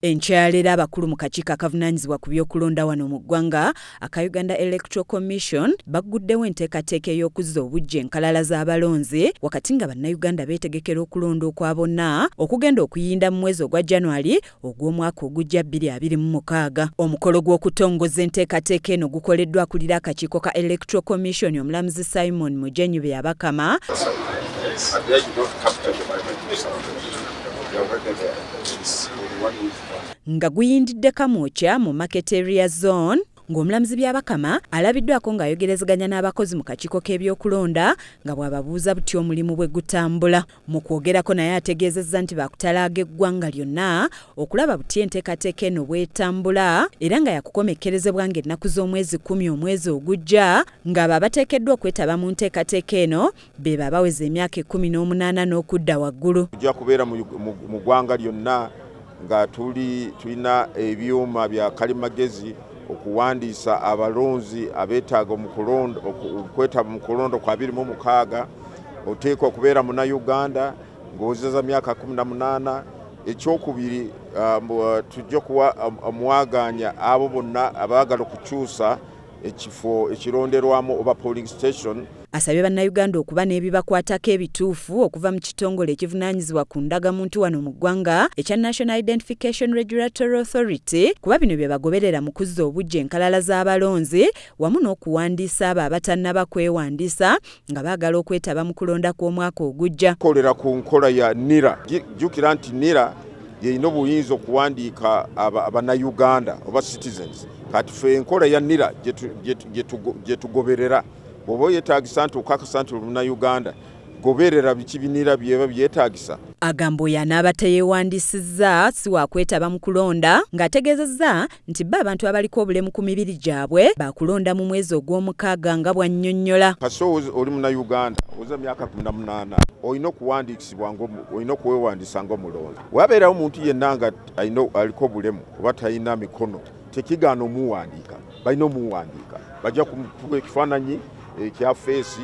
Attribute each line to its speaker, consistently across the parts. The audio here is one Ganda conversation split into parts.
Speaker 1: Enkyalera abakulu mu kakiiko akavunaanyizibwa ku by'okulonda wano mu ggwanga aka Uganda Electoral Commission bagguddewo enteekateeka ey'okuzza obujja enkalala z'abalonzi wakati nga bannayuganda beetegekera okulonda okwa bonna okugenda okuyinda mu mwezi ogwa January ogw'omwaka ogujja 2026. Omukolo gw'okutongoza enteekateeka eno gukoleddwa akulira akakiiko ka Electoral Commission omulamuzi Simon Mujenyi be Yabakama nga guyindidde Kamwokya mu Market Area Zone ng'omulamuzi Byabakama alabiddwako ng'ayogerezeganya n'abakozi mu kakiiko k'ebyokulonda nga bw'ababuuza buti omulimu bwe gutambula. Mu kwogerako naye ategeezezza nti bakutalaaga eggwanga lyonna okulaba buti enteekateeka eno bw'etambula era nga yakukomekkerezebwa ng'ennaku z'omwezi 10 omwezi ogujja ng'abo abateekeddwa okwetaba mu nteekateeka eno be babaweza emyaka 18 n'okudda waggulu.
Speaker 2: Tujja kubeera mu ggwanga lyonna nga tulina ebyuma bya kalimagezi okuwandiisa abalonzi abeetaaga okwetaba mu kulonda kwa 2026 oteekwa okubeera Munnayuganda ng'ozeza myaka 18. Ekyokubiri tujja kuwa omwaganya abo bonna abaagala okukyusa ekifo ekironderwamu oba polling station.
Speaker 1: Asabye bannayuganda okuba n'ebibakwatako ebituufu okuva mu kitongole ekivunaanyizibwa ku ndagamuntu wano mu ggwanga ekya National Identification Regulatory Authority kuba bino bye bagoberera mu kuzza obujja enkalala z'abalonzi wamu n'okuwandiisa abo abatannaba kwewandiisa nga baagala okwetaba mu kulonda kw'omwaka ogujja.
Speaker 2: Kolera ku nkola ya NIRA. Jjukira nti NIRA yeyina obuyinza okuwandiika abannayuganda oba citizens. Kati ffe enkola ya NIRA gye tugoberera. Bw'oba yeetaagisa nti okakasa nti Munnayuganda goberera biki binira byeba byetaagisa.
Speaker 1: Agamba oyo anaaba teyeewandisizza si waakwetaba mu kulonda ng'ategeezezza nti bo abantu abaliko obulemu ku mibiri gyabwe baakulonda mu mwezi ogw'omukaaga nga bw'annyonnyola.
Speaker 2: Kaso oli Munnayuganda oza myaka 18 olina okuwandiikisibwa olina okuweewandiisa ng'omulonzi. Wabeerawo omuntu yenna nga aliko obulemu oba talina mikono tekigaana omuwandiika. Balina omuwandiika bajja kumukuba ekifaananyi ekya feesi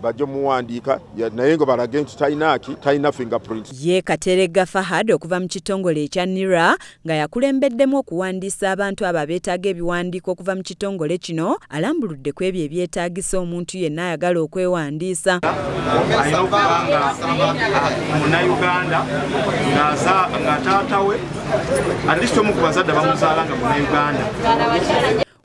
Speaker 2: bajja muwandiika naye nga balage nti talina fingerprint.
Speaker 1: Ye Katerega Fahad okuva mu kitongole ekya NIRA nga yakulembeddemu okuwandiisa abantu abo abeetaaga ebiwandiiko okuva mu kitongole kino alambuludde ku ebyo ebyetaagisa omuntu yenna ayagala okwewandiisa.
Speaker 3: Alina okubanga Munnayuganda nga taata we at least omu ku bazadde bamuzaala nga Munnayuganda.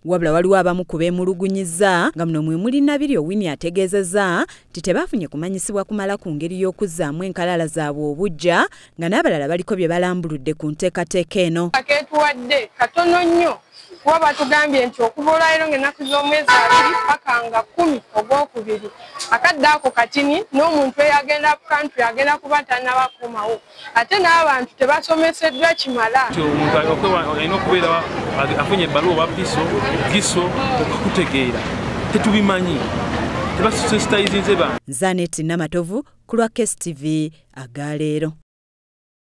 Speaker 1: Wabula waliwo abamu ku beemulugunyizza nga muno mwe muli Nabiri Owini ategeezezza nti tebaafunye kumanyisibwa kumala ku ngeri y'okuzzaamu enkalala zaabwe obujja nga n'abalala baliko bye balambuludde ku nteekateeka eno.
Speaker 4: Akeetuwadde katono nnyo kuba batugambye nti okuva olwaleero ng'ennaku z'omwezi 2 paka nga 10 ogwokubiri akadde ako katini n'omuntu eyagenda ku kantri agenda kuba tannabakuumawo ate n'abantu tebasomeseddwa kimala.
Speaker 5: Omuntu alina okubeera afunye ebbaluwa oba giso okukutegeera tetubimanyi tebasensitizinze bantu.
Speaker 1: Zanet Namatovu ku lwa KSTV Agaleero.